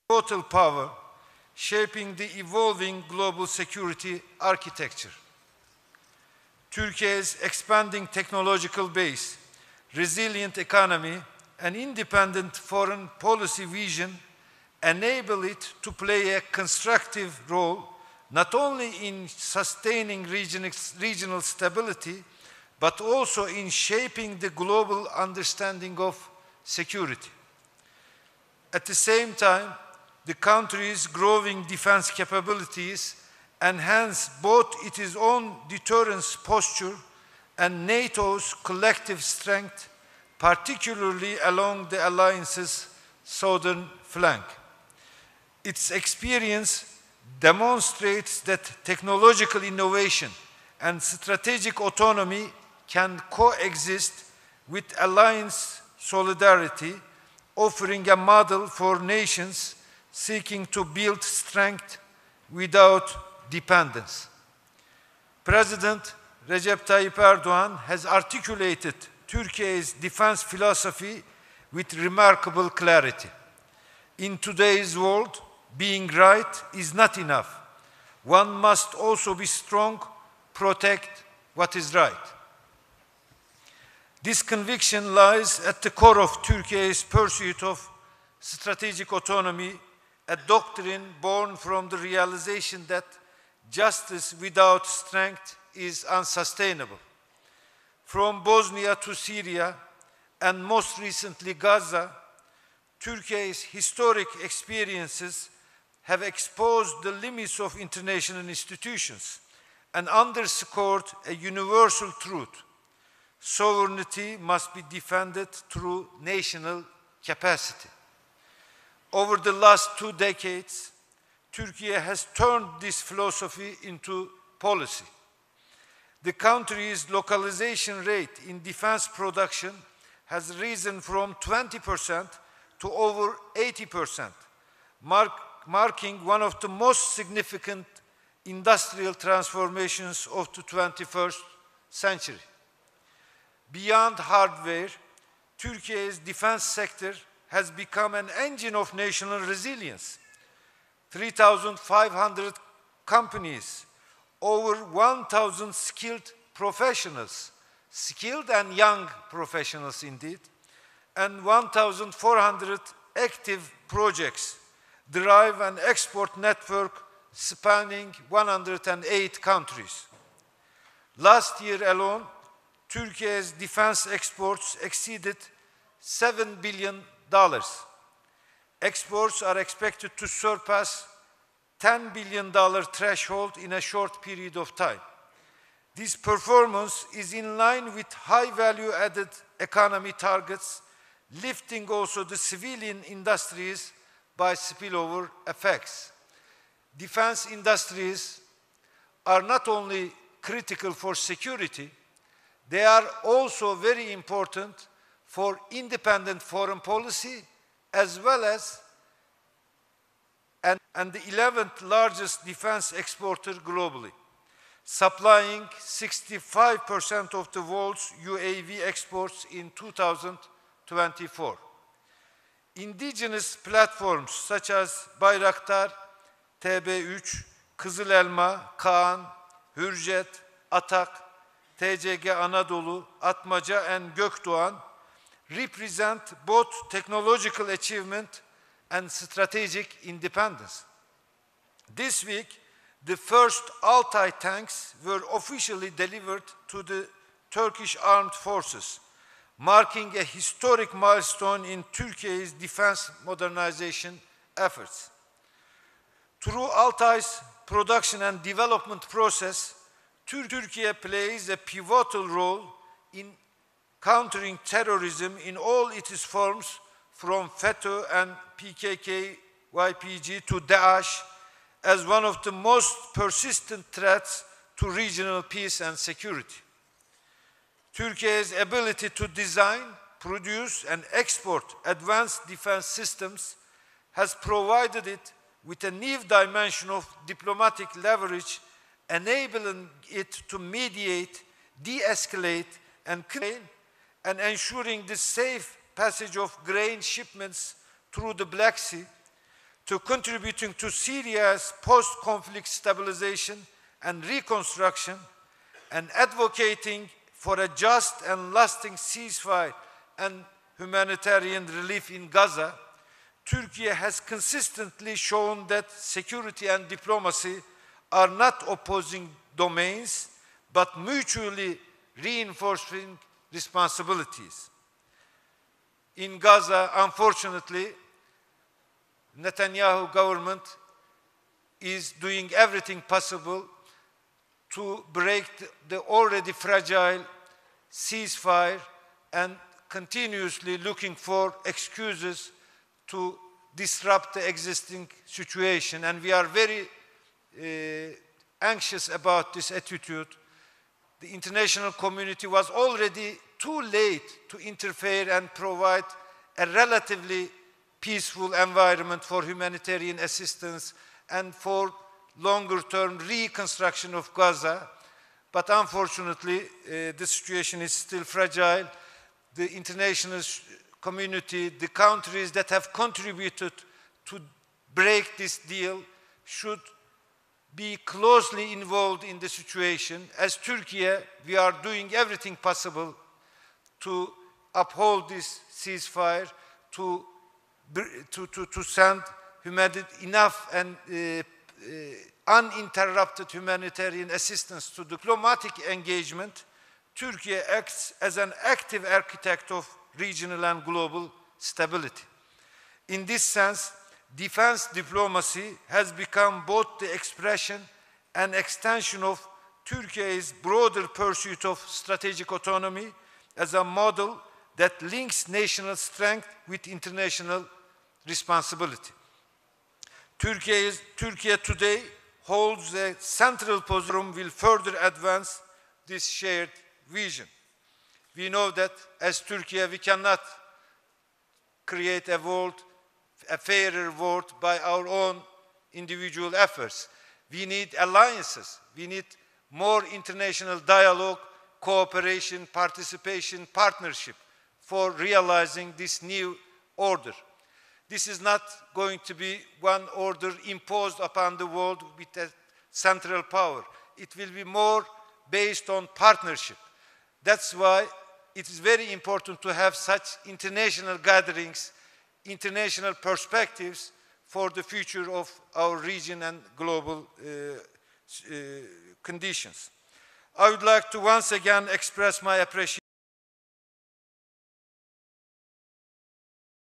total power, shaping the evolving global security architecture. Turkey's expanding technological base, resilient economy, and independent foreign policy vision enable it to play a constructive role not only in sustaining regional stability, but also in shaping the global understanding of security. At the same time, the country's growing defense capabilities enhance both its own deterrence posture and NATO's collective strength, particularly along the alliance's southern flank. Its experience demonstrates that technological innovation and strategic autonomy can coexist with alliance solidarity, offering a model for nations seeking to build strength without dependence. President Recep Tayyip Erdoğan has articulated Turkey's defense philosophy with remarkable clarity. In today's world, being right is not enough. One must also be strong, protect what is right. This conviction lies at the core of Turkey's pursuit of strategic autonomy, a doctrine born from the realization that justice without strength is unsustainable. From Bosnia to Syria, and most recently Gaza, Turkey's historic experiences have exposed the limits of international institutions and underscored a universal truth: sovereignty must be defended through national capacity. Over the last 2 decades, Turkey has turned this philosophy into policy. The country's localization rate in defense production has risen from 20% to over 80%, marking one of the most significant industrial transformations of the 21st century. Beyond hardware, Turkey's defense sector has become an engine of national resilience. 3,500 companies, over 1,000 skilled professionals, skilled and young professionals indeed, and 1,400 active projects drive an export network spanning 108 countries. Last year alone, Turkey's defense exports exceeded $7 billion. Exports are expected to surpass $10 billion threshold in a short period of time. This performance is in line with high value-added economy targets, lifting also the civilian industries by spillover effects. Defense industries are not only critical for security, they are also very important for independent foreign policy, as well as and the 11th largest defense exporter globally, supplying 65% of the world's UAV exports in 2024. Indigenous platforms such as Bayraktar, TB3, Kızıl Elma, Kaan, Hürjet, Atak, TCG Anadolu, Atmaca, and Gökdoğan represent both technological achievement and strategic independence. This week, the first Altay tanks were officially delivered to the Turkish armed forces, marking a historic milestone in Turkey's defense modernization efforts. Through Altay's production and development process, Turkey plays a pivotal role in countering terrorism in all its forms, from FETÖ and PKK-YPG to Daesh, as one of the most persistent threats to regional peace and security. Turkey's ability to design, produce, and export advanced defense systems has provided it with a new dimension of diplomatic leverage, enabling it to mediate, de-escalate, and ensuring the safe passage of grain shipments through the Black Sea. to contributing to Syria's post-conflict stabilization and reconstruction, and advocating for a just and lasting ceasefire and humanitarian relief in Gaza, Turkey has consistently shown that security and diplomacy are not opposing domains, but mutually reinforcing responsibilities. In Gaza, unfortunately, Netanyahu government is doing everything possible to break the already fragile ceasefire and continuously looking for excuses to disrupt the existing situation. And we are very anxious about this attitude. The international community was already too late to interfere and provide a relatively peaceful environment for humanitarian assistance and for longer-term reconstruction of Gaza. But unfortunately, the situation is still fragile. The international community, the countries that have contributed to break this deal should be closely involved in the situation. As Turkey, we are doing everything possible to uphold this ceasefire, to send enough and uninterrupted humanitarian assistance to diplomatic engagement. Turkey acts as an active architect of regional and global stability. In this sense, defense diplomacy has become both the expression and extension of Turkey's broader pursuit of strategic autonomy as a model that links national strength with international responsibility. Turkey today holds a central position, will further advance this shared vision. We know that as Turkey, we cannot create a fairer world by our own individual efforts. We need alliances. We need more international dialogue, cooperation, participation, partnership for realizing this new order. This is not going to be one order imposed upon the world with a central power. It will be more based on partnership. That's why it is very important to have such international gatherings, international perspectives for the future of our region and global conditions. I would like to once again express my appreciation